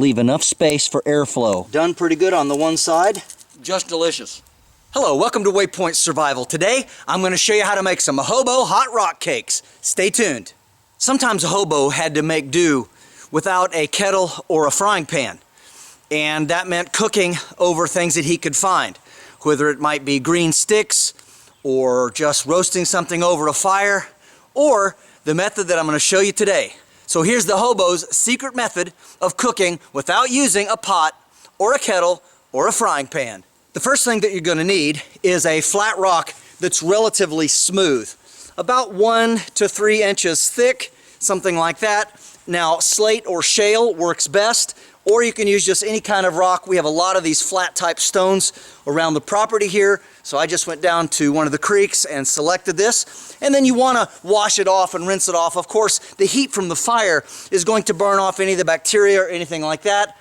leave enough space for airflow. Done pretty good on the one side. Just delicious. Hello, welcome to Waypoint Survival. Today, I'm going to show you how to make some Hobo hot rock cakes. Stay tuned. Sometimes a hobo had to make do without a kettle or a frying pan. And that meant cooking over things that he could find. Whether it might be green sticks, or just roasting something over a fire, or the method that I'm going to show you today. So here's the hobo's secret method of cooking without using a pot, or a kettle, or a frying pan. The first thing that you're going to need is a flat rock that's relatively smooth. About 1 to 3 inches thick, something like that. Now, slate or shale works best, or you can use just any kind of rock. We have a lot of these flat type stones around the property here, so I just went down to one of the creeks and selected this. And then you want to wash it off and rinse it off. Of course, the heat from the fire is going to burn off any of the bacteria or anything like that.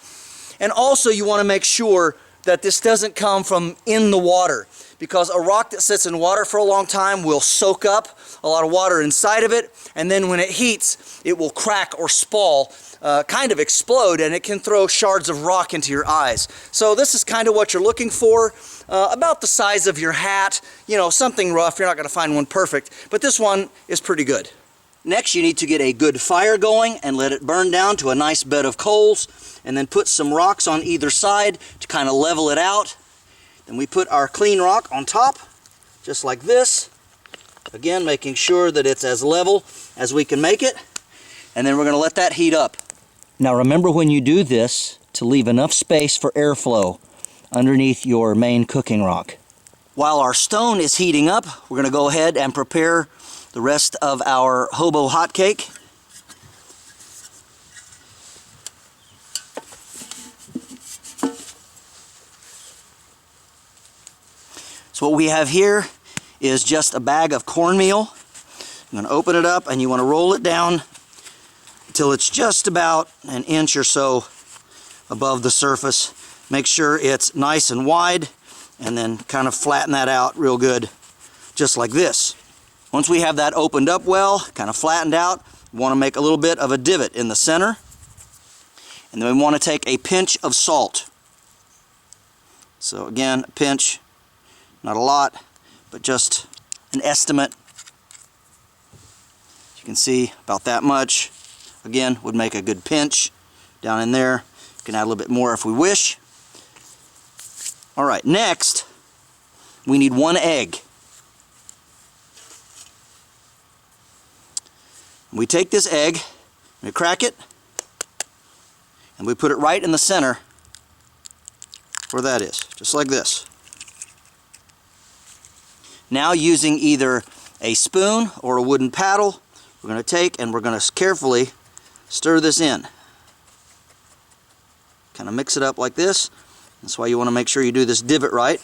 And also you want to make sure that this doesn't come from in the water, because a rock that sits in water for a long time will soak up a lot of water inside of it, and then when it heats, it will crack or spall, kind of explode, and it can throw shards of rock into your eyes. So this is kind of what you're looking for, about the size of your hat, you know, something rough. You're not going to find one perfect, but this one is pretty good. Next, you need to get a good fire going and let it burn down to a nice bed of coals, and then put some rocks on either side to kind of level it out. Then we put our clean rock on top, just like this. Again, making sure that it's as level as we can make it. And then we're going to let that heat up. Now remember, when you do this, to leave enough space for airflow underneath your main cooking rock. While our stone is heating up, we're going to go ahead and prepare the rest of our hobo hot cake. So what we have here is just a bag of cornmeal. I'm going to open it up, and you want to roll it down until it's just about an inch or so above the surface. Make sure it's nice and wide, and then kind of flatten that out real good, just like this. Once we have that opened up well, kind of flattened out, we want to make a little bit of a divot in the center. And then we want to take a pinch of salt. So again, a pinch. Not a lot, but just an estimate. As you can see, about that much. Again, would make a good pinch down in there. You can add a little bit more if we wish. Alright, next, we need 1 egg. We take this egg, we crack it, and we put it right in the center where that is, just like this. Now, using either a spoon or a wooden paddle, we're going to take and we're going to carefully stir this in. Kind of mix it up like this. That's why you want to make sure you do this divot right.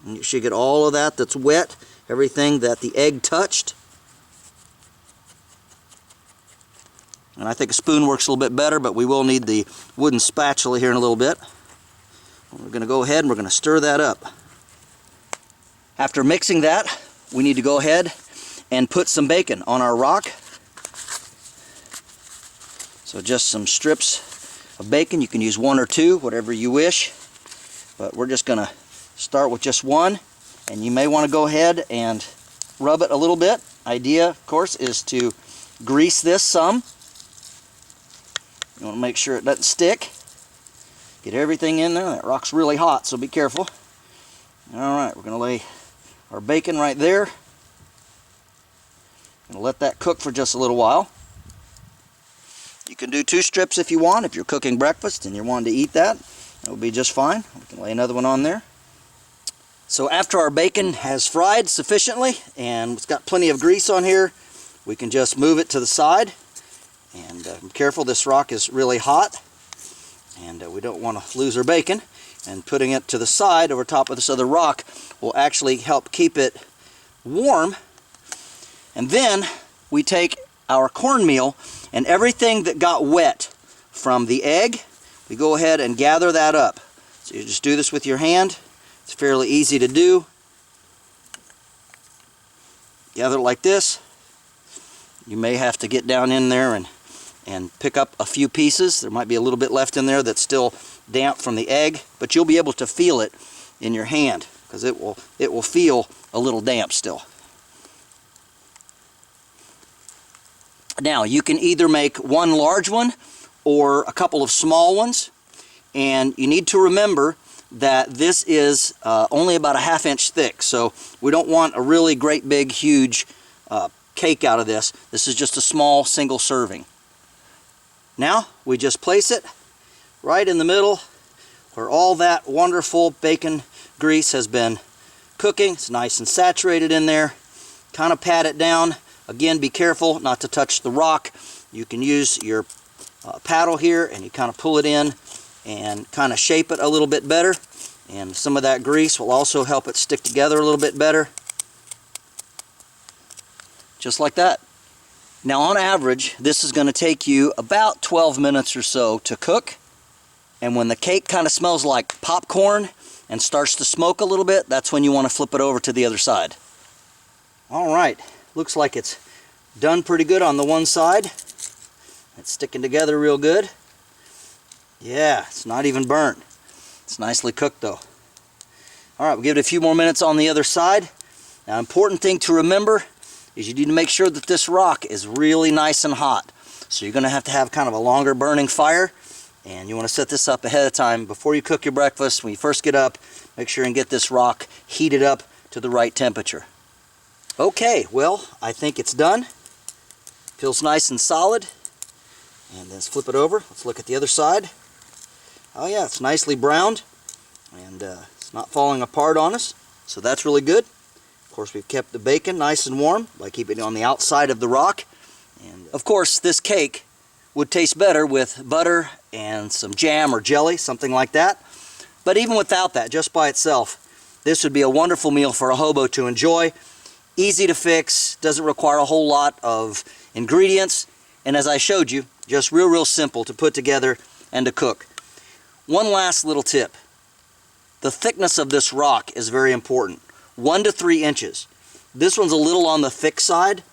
And you should get all of that that's wet, everything that the egg touched. And I think a spoon works a little bit better, but we will need the wooden spatula here in a little bit. We're going to go ahead and we're going to stir that up. After mixing that, we need to go ahead and put some bacon on our rock. So just some strips of bacon. You can use 1 or 2, whatever you wish. But we're just going to start with just 1. And you may want to go ahead and rub it a little bit. Idea, of course, is to grease this some. You want to make sure it doesn't stick. Get everything in there. That rock's really hot, so be careful. Alright, we're going to lay our bacon right there. Going to let that cook for just a little while. You can do 2 strips if you want. If you're cooking breakfast and you're wanting to eat that, that will be just fine. We can lay another one on there. So after our bacon has fried sufficiently and it's got plenty of grease on here, we can just move it to the side. And be careful, this rock is really hot. And we don't want to lose our bacon, and putting it to the side over top of this other rock will actually help keep it warm. And then we take our cornmeal and everything that got wet from the egg, we go ahead and gather that up. So you just do this with your hand. It's fairly easy to do. Gather it like this. You may have to get down in there and and pick up a few pieces. There might be a little bit left in there that's still damp from the egg, but you'll be able to feel it in your hand because it will feel a little damp still. Now you can either make one large one or a couple of small ones, and you need to remember that this is only about a ½ inch thick, so we don't want a really great big huge cake out of this. This is just a small single serving. Now we just place it right in the middle where all that wonderful bacon grease has been cooking. It's nice and saturated in there. Kind of pat it down. Again, be careful not to touch the rock. You can use your paddle here and you kind of pull it in and kind of shape it a little bit better. And some of that grease will also help it stick together a little bit better. Just like that. Now on average, this is going to take you about 12 minutes or so to cook. And when the cake kind of smells like popcorn and starts to smoke a little bit, that's when you want to flip it over to the other side. Alright, looks like it's done pretty good on the one side. It's sticking together real good. Yeah, it's not even burnt. It's nicely cooked though. Alright, we'll give it a few more minutes on the other side. Now, important thing to remember is you need to make sure that this rock is really nice and hot. So you're going to have kind of a longer burning fire, and you want to set this up ahead of time before you cook your breakfast. When you first get up, make sure and get this rock heated up to the right temperature. Okay, well, I think it's done. Feels nice and solid. And let's flip it over. Let's look at the other side. Oh yeah, it's nicely browned, and it's not falling apart on us, so that's really good. Of course, we've kept the bacon nice and warm by keeping it on the outside of the rock. And of course, this cake would taste better with butter and some jam or jelly, something like that. But even without that, just by itself, this would be a wonderful meal for a hobo to enjoy. Easy to fix, doesn't require a whole lot of ingredients, and as I showed you, just real simple to put together and to cook. One last little tip. The thickness of this rock is very important. 1 to 3 inches. This one's a little on the thick side,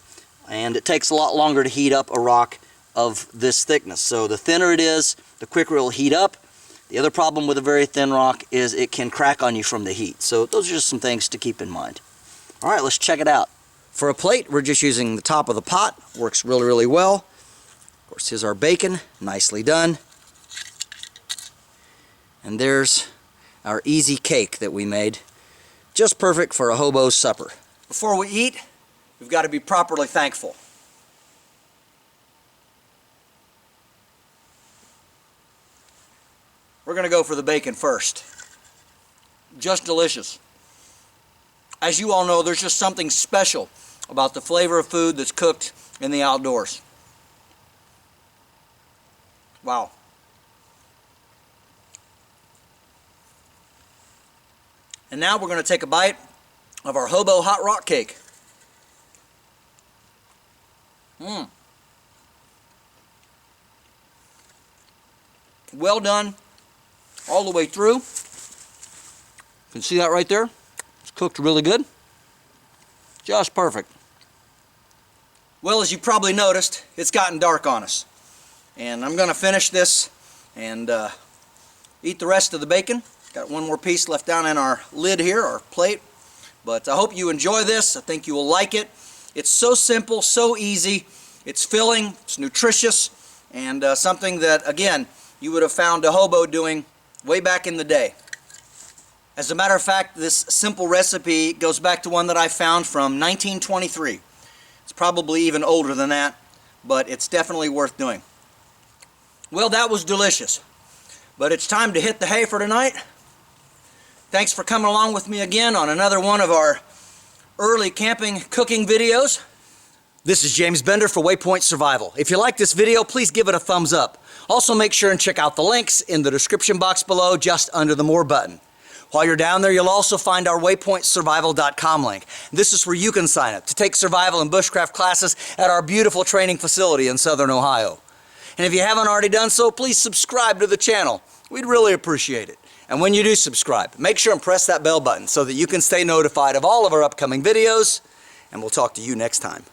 and it takes a lot longer to heat up a rock of this thickness. So the thinner it is, the quicker it'll heat up. The other problem with a very thin rock is it can crack on you from the heat. So those are just some things to keep in mind. All right, let's check it out. For a plate, we're just using the top of the pot. Works really well. Of course, here's our bacon, nicely done. And there's our easy cake that we made. Just perfect for a hobo's supper. Before we eat, we've got to be properly thankful. We're going to go for the bacon first. Just delicious. As you all know, there's just something special about the flavor of food that's cooked in the outdoors. Wow. And now we're going to take a bite of our Hobo hot rock cake. Well done all the way through. You can see that right there. It's cooked really good. Just perfect. Well, as you probably noticed, it's gotten dark on us. And I'm going to finish this and eat the rest of the bacon. Got one more piece left down in our lid here, our plate. But I hope you enjoy this. I think you will like it. It's so simple, so easy. It's filling, it's nutritious, and something that, again, you would have found a hobo doing way back in the day. As a matter of fact, this simple recipe goes back to one that I found from 1923. It's probably even older than that, but it's definitely worth doing. Well, that was delicious. But it's time to hit the hay for tonight. Thanks for coming along with me again on another one of our early camping cooking videos. This is James Bender for Waypoint Survival. If you like this video, please give it a thumbs up. Also make sure and check out the links in the description box below just under the More button. While you're down there, you'll also find our waypointsurvival.com link. This is where you can sign up to take survival and bushcraft classes at our beautiful training facility in Southern Ohio. And if you haven't already done so, please subscribe to the channel. We'd really appreciate it. And when you do subscribe, make sure and press that bell button so that you can stay notified of all of our upcoming videos, and we'll talk to you next time.